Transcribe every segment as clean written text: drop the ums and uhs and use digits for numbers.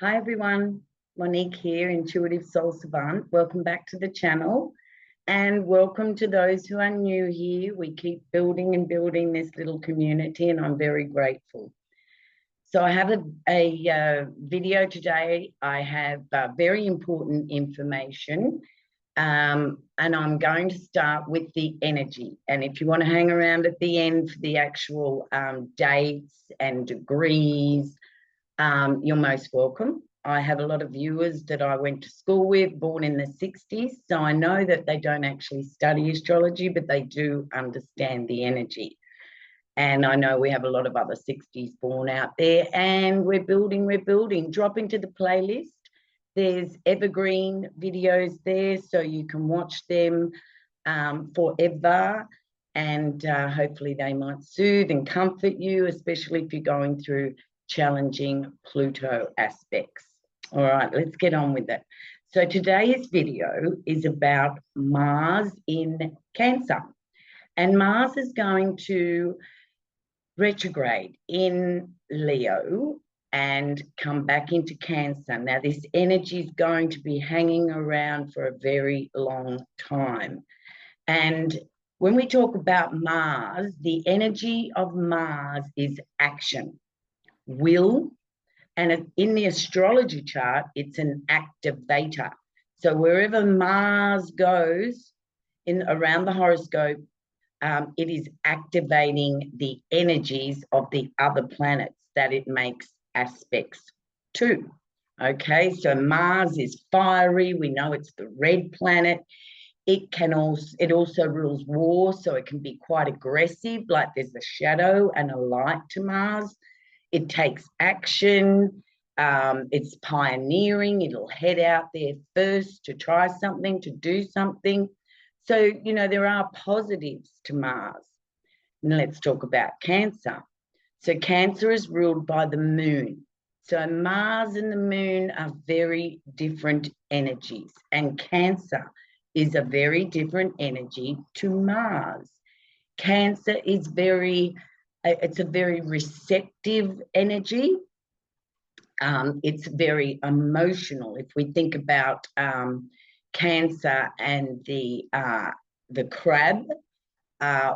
Hi everyone, Monique here, Intuitive Soul Savant. Welcome back to the channel and welcome to those who are new here. We keep building and building this little community and I'm very grateful. So I have a video today. I have very important information and I'm going to start with the energy. And if you want to hang around at the end for the actual dates and degrees, you're most welcome. I have a lot of viewers that I went to school with, born in the 60s, so I know that they don't actually study astrology, but they do understand the energy. And I know we have a lot of other 60s born out there, and we're building. Drop into the playlist. There's evergreen videos there, so you can watch them forever, and hopefully they might soothe and comfort you, especially if you're going through challenging Pluto aspects. All right, let's get on with it. So today's video is about Mars in Cancer. And Mars is going to retrograde in Leo and come back into Cancer. Now, this energy is going to be hanging around for a very long time. And when we talk about Mars, the energy of Mars is action, will, and in the astrology chart, it's an activator. So wherever Mars goes around the horoscope, it is activating the energies of the other planets that it makes aspects to. Okay, so Mars is fiery. We know it's the red planet. It also rules war, so it can be quite aggressive, like there's a shadow and a light to Mars. It takes action, it's pioneering, it'll head out there first to try something, to do something. So, you know, there are positives to Mars. Now let's talk about Cancer. So Cancer is ruled by the moon. So Mars and the moon are very different energies, and Cancer is a very different energy to Mars. Cancer is it's a very receptive energy. It's very emotional. If we think about Cancer and the crab,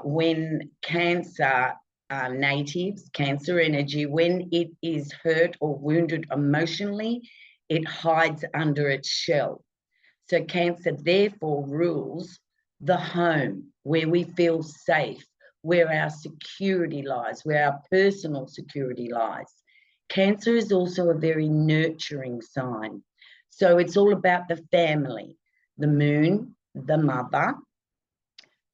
when Cancer natives, Cancer energy, when it is hurt or wounded emotionally, it hides under its shell. So Cancer therefore rules the home, where we feel safe, where our security lies, where our personal security lies. Cancer is also a very nurturing sign. So it's all about the family, the moon, the mother.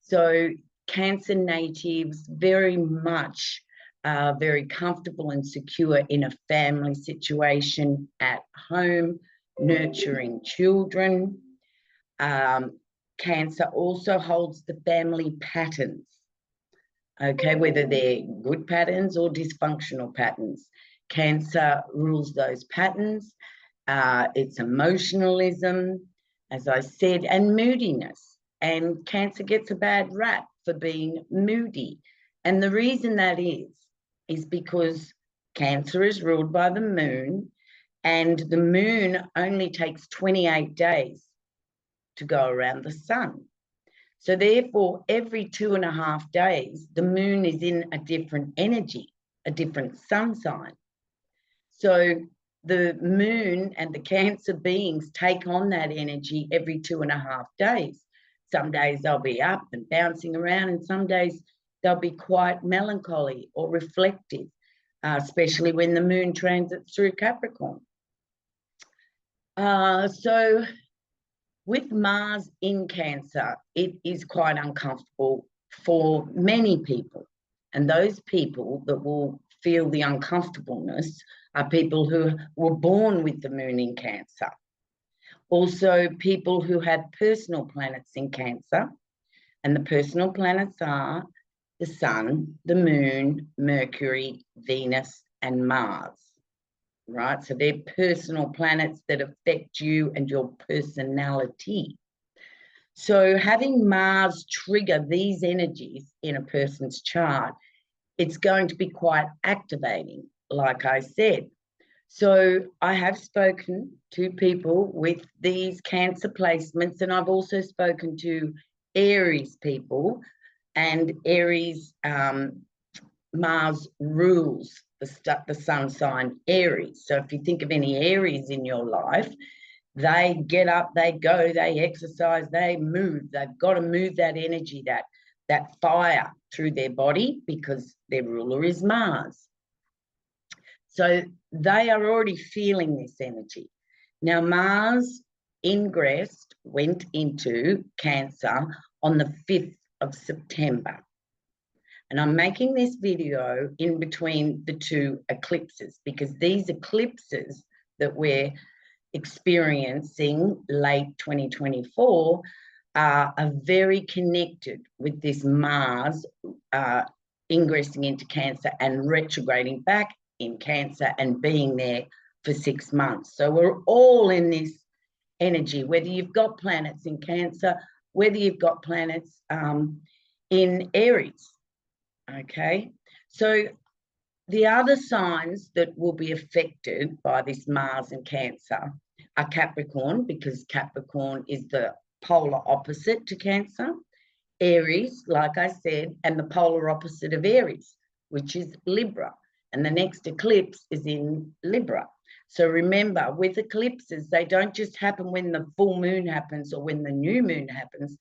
So Cancer natives very much are very comfortable and secure in a family situation at home, nurturing children. Cancer also holds the family patterns. Okay, whether they're good patterns or dysfunctional patterns. Cancer rules those patterns. It's emotionalism, as I said, and moodiness. And Cancer gets a bad rap for being moody. And the reason that is because Cancer is ruled by the moon, and the moon only takes 28 days to go around the sun. So therefore, every 2.5 days, the moon is in a different energy, a different sun sign. So the moon and the Cancer beings take on that energy every 2.5 days. Some days they'll be up and bouncing around, and some days they'll be quite melancholy or reflective, especially when the moon transits through Capricorn. So with Mars in Cancer, it is quite uncomfortable for many people. And those people that will feel the uncomfortableness are people who were born with the moon in Cancer. Also, people who have personal planets in Cancer. And the personal planets are the Sun, the Moon, Mercury, Venus, and Mars. Right? So they're personal planets that affect you and your personality. So having Mars trigger these energies in a person's chart, it's going to be quite activating. like I said. So I have spoken to people with these Cancer placements, and I've also spoken to Aries people, and Aries, Mars rules the sun sign Aries. So if you think of any Aries in your life, they get up, they go, they exercise, they move. They've got to move that energy, that fire through their body, because their ruler is Mars. So they are already feeling this energy. Now, Mars ingressed, went into Cancer on the 5th of September. And I'm making this video in between the two eclipses, because these eclipses that we're experiencing late 2024 are very connected with this Mars ingressing into Cancer and retrograding back in Cancer and being there for 6 months. So we're all in this energy, whether you've got planets in Cancer, whether you've got planets in Aries. Okay, so the other signs that will be affected by this Mars in Cancer are Capricorn, because Capricorn is the polar opposite to Cancer, Aries, like I said, and the polar opposite of Aries, which is Libra. And the next eclipse is in Libra. So remember, with eclipses, they don't just happen when the full moon happens or when the new moon happens.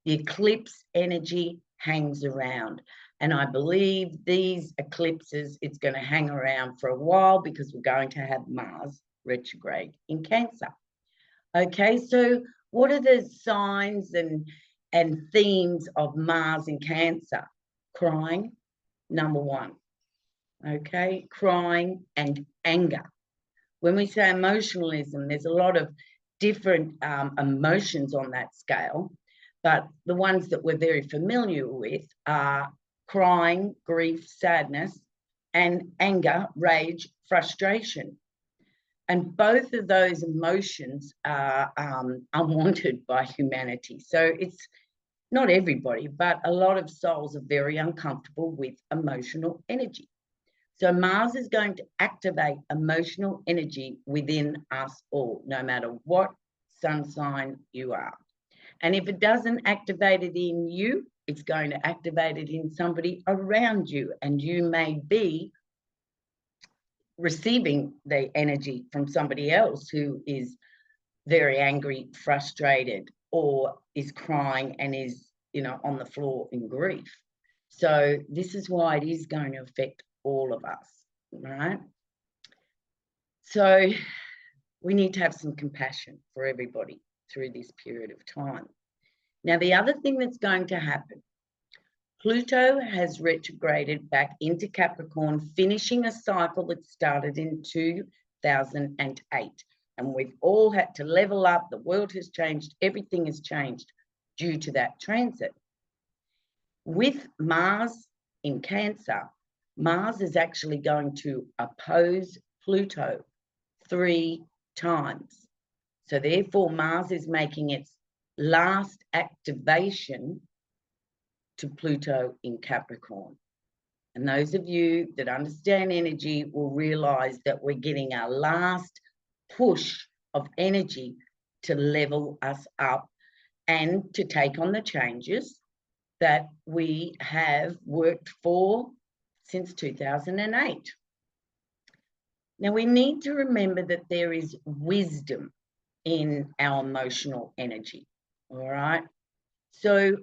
The eclipse energy hangs around. And I believe these eclipses, it's going to hang around for a while, because we're going to have Mars retrograde in Cancer. Okay, so what are the signs and themes of Mars in Cancer? Crying, number one. Okay, crying and anger. When we say emotionalism, there's a lot of different emotions on that scale, but the ones that we're very familiar with are crying, grief, sadness, and anger, rage, frustration. And both of those emotions are unwanted by humanity. So it's not everybody, but a lot of souls are very uncomfortable with emotional energy. So Mars is going to activate emotional energy within us all, no matter what sun sign you are. And if it doesn't activate it in you, it's going to activate it in somebody around you, and you may be receiving the energy from somebody else who is very angry, frustrated, or is crying and is, on the floor in grief. So this is why it is going to affect all of us, right? So we need to have some compassion for everybody through this period of time. Now, the other thing that's going to happen, Pluto has retrograded back into Capricorn, finishing a cycle that started in 2008. And we've all had to level up. The world has changed. Everything has changed due to that transit. With Mars in Cancer, Mars is actually going to oppose Pluto 3 times. So therefore, Mars is making its last activation to Pluto in Capricorn. And those of you that understand energy will realize that we're getting our last push of energy to level us up and to take on the changes that we have worked for since 2008. Now, we need to remember that there is wisdom in our emotional energy, all right? So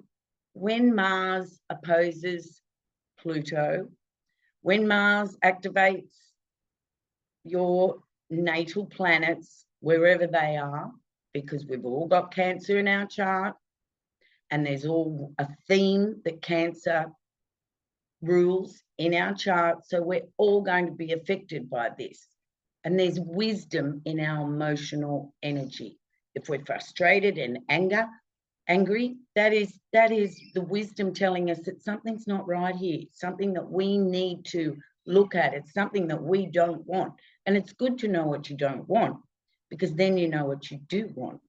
when Mars opposes Pluto, when Mars activates your natal planets, wherever they are, because we've all got Cancer in our chart, and there's all a theme that Cancer rules in our chart, so we're all going to be affected by this. And there's wisdom in our emotional energy. If we're frustrated and angry, that is the wisdom telling us that something's not right here, something that we need to look at. It's something that we don't want. And it's good to know what you don't want, because then you know what you do want.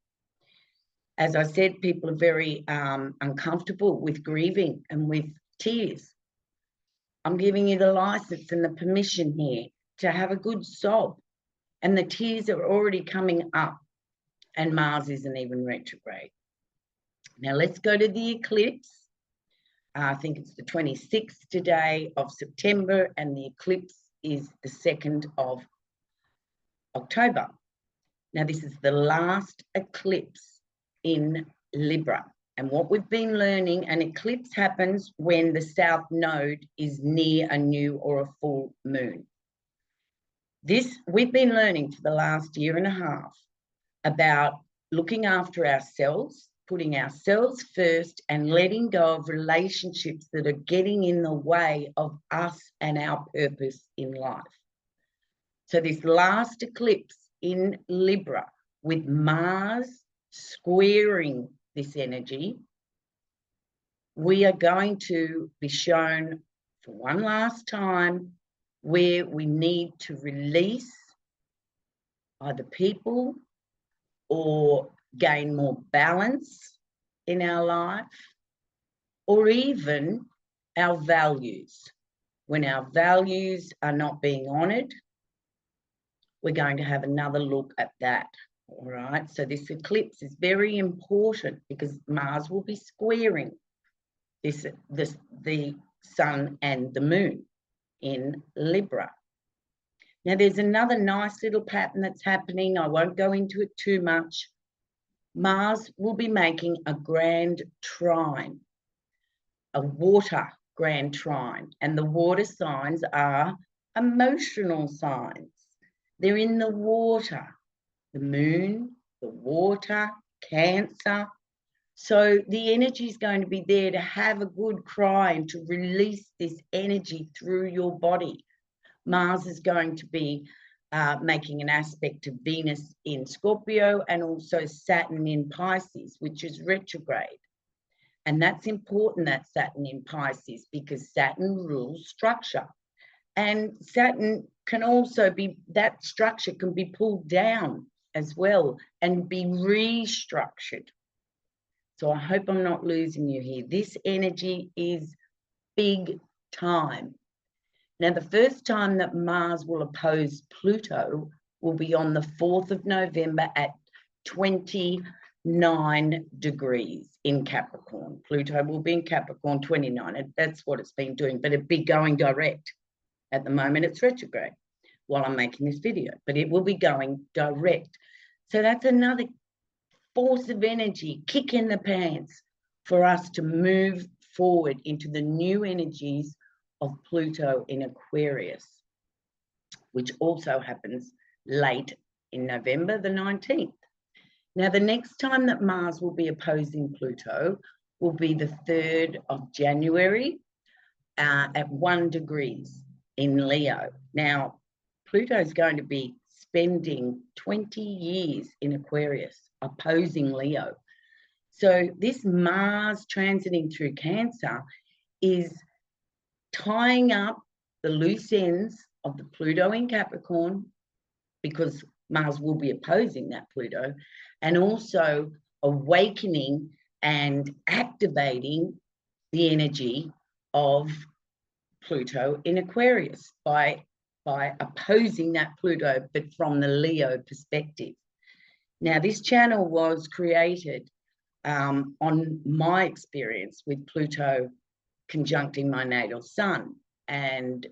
As I said, people are very uncomfortable with grieving and with tears. I'm giving you the license and the permission here to have a good sob. And the tears are already coming up, and Mars isn't even retrograde. Now let's go to the eclipse. I think it's the 26th today of September, and the eclipse is the 2nd of October. Now this is the last eclipse in Libra. And what we've been learning, an eclipse happens when the south node is near a new or a full moon. This, we've been learning for the last year and a half about looking after ourselves, putting ourselves first, and letting go of relationships that are getting in the way of us and our purpose in life. So this last eclipse in Libra, with Mars squaring this energy, we are going to be shown for one last time where we need to release either people or gain more balance in our life, or even our values. When our values are not being honoured, we're going to have another look at that. All right, so this eclipse is very important because Mars will be squaring the sun and the moon in Libra. Now there's another nice little pattern that's happening. I won't go into it too much. Mars will be making a grand trine, a water grand trine, and the water signs are emotional signs. They're in the water, the moon, the water, Cancer. So the energy is going to be there to have a good cry and to release this energy through your body. Mars is going to be making an aspect to Venus in Scorpio and also Saturn in Pisces, which is retrograde. And that's important, that Saturn in Pisces, because Saturn rules structure. And Saturn can also be, that structure can be pulled down as well and be restructured. So I hope I'm not losing you here. This energy is big time. Now, the first time that Mars will oppose Pluto will be on the 4th of November at 29 degrees in Capricorn. Pluto will be in Capricorn 29, and that's what it's been doing, but it'd be going direct. At the moment, it's retrograde while I'm making this video, but it will be going direct. So that's another force of energy, kick in the pants for us to move forward into the new energies of Pluto in Aquarius, which also happens late in November the 19th. Now, the next time that Mars will be opposing Pluto will be the 3rd of January at 1 degrees in Leo. Now, Pluto is going to be spending 20 years in Aquarius, opposing Leo. So this Mars transiting through Cancer is tying up the loose ends of the Pluto in Capricorn, because Mars will be opposing that Pluto, and also awakening and activating the energy of Pluto in Aquarius by opposing that Pluto, but from the Leo perspective. Now, this channel was created on my experience with Pluto conjuncting my natal sun and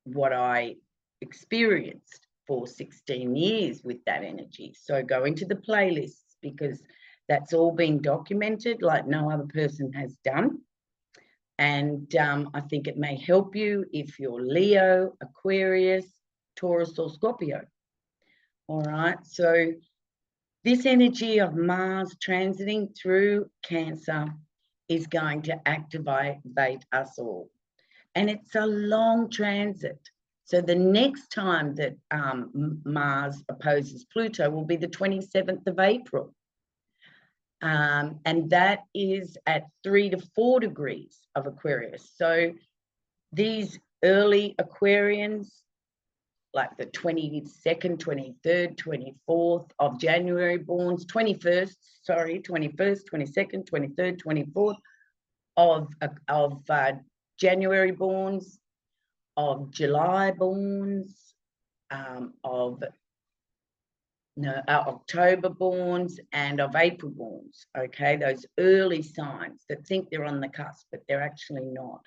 what I experienced for 16 years with that energy. So go into the playlists, because that's all been documented like no other person has done. And I think it may help you if you're Leo, Aquarius, Taurus, or Scorpio. All right, so this energy of Mars transiting through Cancer is going to activate us all. And it's a long transit. So the next time that Mars opposes Pluto will be the 27th of April. And that is at 3 to 4 degrees of Aquarius. So these early Aquarians, like the 22nd, 23rd, 24th of January borns, 21st, 22nd, 23rd, 24th of January borns, of July borns, October borns and of April borns, okay? Those early signs that think they're on the cusp, but they're actually not.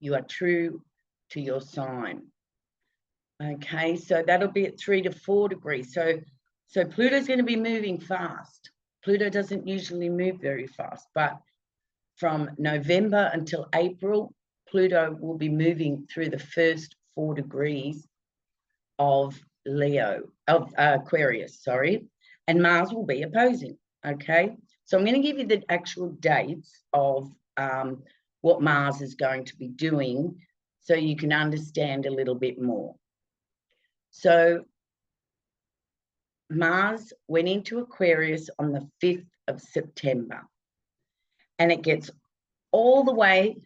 You are true to your sign. Okay, so that'll be at 3 to 4 degrees. So Pluto's going to be moving fast. Pluto doesn't usually move very fast, but from November until April, Pluto will be moving through the first 4 degrees of Aquarius, sorry, and Mars will be opposing, okay? So I'm going to give you the actual dates of what Mars is going to be doing so you can understand a little bit more. So Mars went into Aquarius on the 5th of September, and it gets all the way,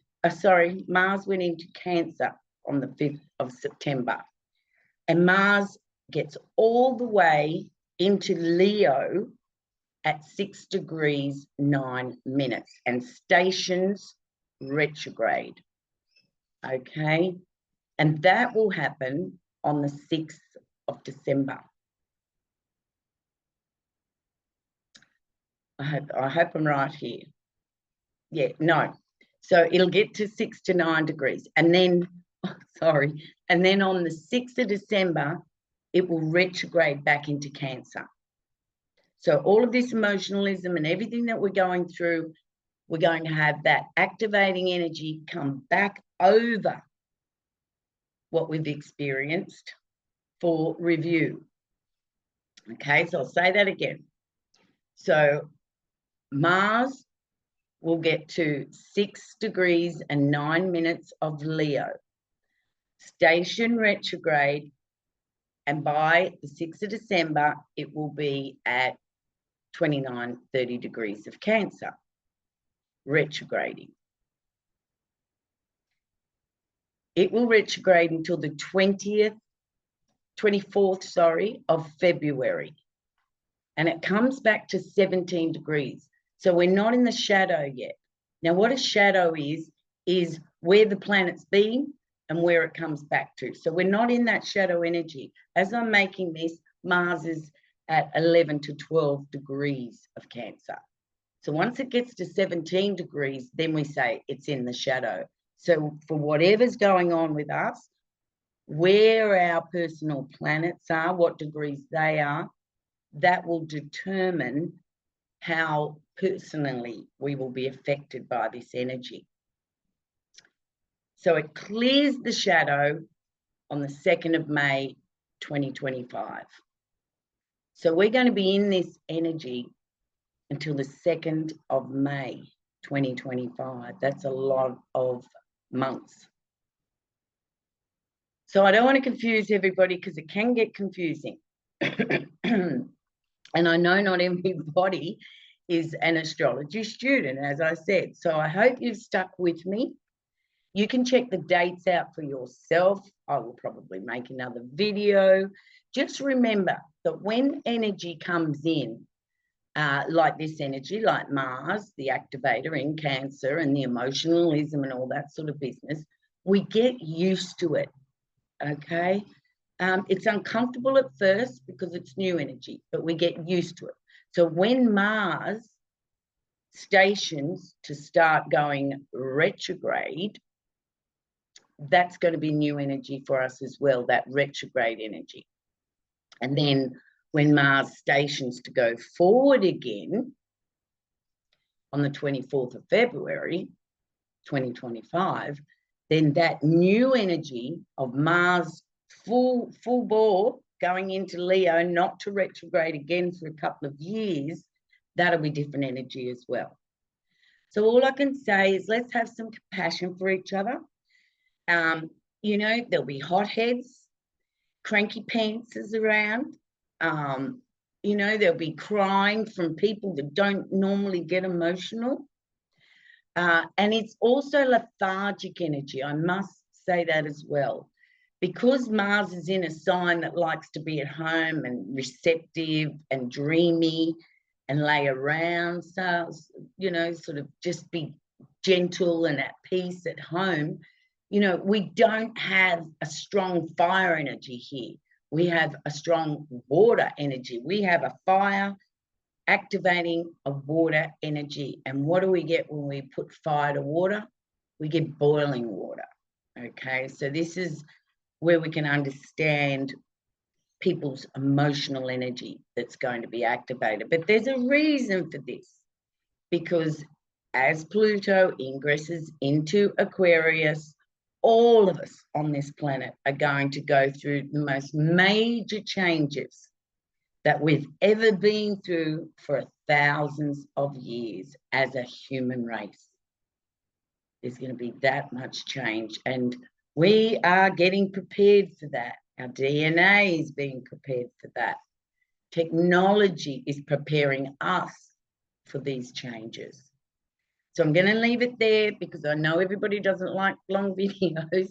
Mars went into Cancer on the 5th of September, and Mars gets all the way into Leo at 6 degrees 9 minutes and stations retrograde, okay? And that will happen on the 6th of December. I hope I'm right here. Yeah, no. So it'll get to 6 to 9 degrees. And then, and then on the 6th of December, it will retrograde back into Cancer. So all of this emotionalism and everything that we're going through, we're going to have that activating energy come back over what we've experienced for review. Okay, so I'll say that again. So Mars will get to 6 degrees and 9 minutes of Leo, station retrograde, and by the 6th of December, it will be at 29, 30 degrees of Cancer, retrograding. It will retrograde until the 24th of February. And it comes back to 17 degrees. So we're not in the shadow yet. Now, what a shadow is where the planet's been and where it comes back to. So we're not in that shadow energy. As I'm making this, Mars is at 11 to 12 degrees of Cancer. So once it gets to 17 degrees, then we say it's in the shadow. So for whatever's going on with us, where our personal planets are, what degrees they are, that will determine how personally we will be affected by this energy. So it clears the shadow on the 2nd of May, 2025. So we're going to be in this energy until the 2nd of May, 2025. That's a lot of months. So I don't want to confuse everybody because it can get confusing. And I know not everybody is an astrology student, as I said. So I hope you've stuck with me. You can check the dates out for yourself. I will probably make another video. Just remember that when energy comes in, like this energy, like Mars, the activator in Cancer, and the emotionalism and all that sort of business, we get used to it, okay? It's uncomfortable at first because it's new energy, but we get used to it. So when Mars stations to start going retrograde, that's going to be new energy for us as well, that retrograde energy. And then when Mars stations to go forward again on the 24th of February, 2025, then that new energy of Mars full bore going into Leo, not to retrograde again for a couple of years, that'll be different energy as well. So all I can say is let's have some compassion for each other. You know, there'll be hotheads, cranky pantsers around. You know, there'll be crying from people that don't normally get emotional. And it's also lethargic energy. I must say that as well. Because Mars is in a sign that likes to be at home and receptive and dreamy and lay around, so, you know, sort of just be gentle and at peace at home, You know, we don't have a strong fire energy here. We have a strong water energy. We have a fire activating a water energy. And what do we get when we put fire to water? We get boiling water. Okay, so this is where we can understand people's emotional energy that's going to be activated. But there's a reason for this, because as Pluto ingresses into Aquarius, all of us on this planet are going to go through the most major changes that we've ever been through for thousands of years as a human race. There's going to be that much change, and we are getting prepared for that. Our DNA is being prepared for that. Technology is preparing us for these changes. So I'm going to leave it there because I know everybody doesn't like long videos,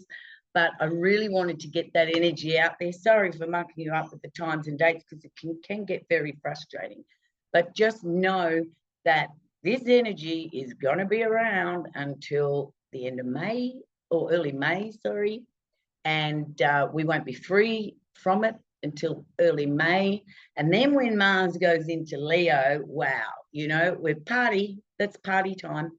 but I really wanted to get that energy out there. Sorry for mucking you up with the times and dates because it can get very frustrating. But just know that this energy is going to be around until the end of May, or early May, sorry. And we won't be free from it until early May. And then when Mars goes into Leo, wow, you know, we're party. That's party time.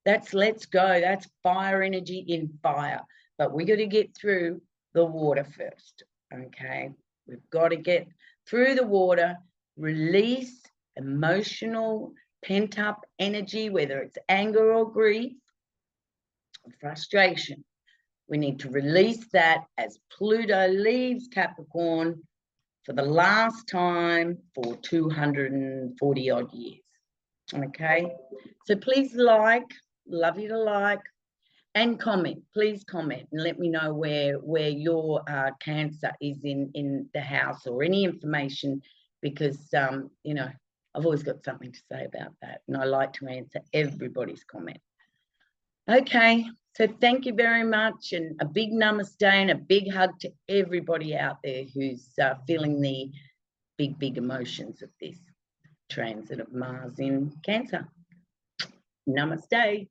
That's let's go. That's fire energy in fire. But we got to get through the water first, okay? We've got to get through the water, release emotional pent-up energy, whether it's anger or grief, or frustration. We need to release that as Pluto leaves Capricorn for the last time for 240 odd years. Okay, so please like, love you to like, and comment. Please comment and let me know where your Cancer is in the house, or any information, because you know, I've always got something to say about that, and I like to answer everybody's comment. Okay, so thank you very much, and a big namaste and a big hug to everybody out there who's feeling the big emotions of this transit of Mars in Cancer. Namaste.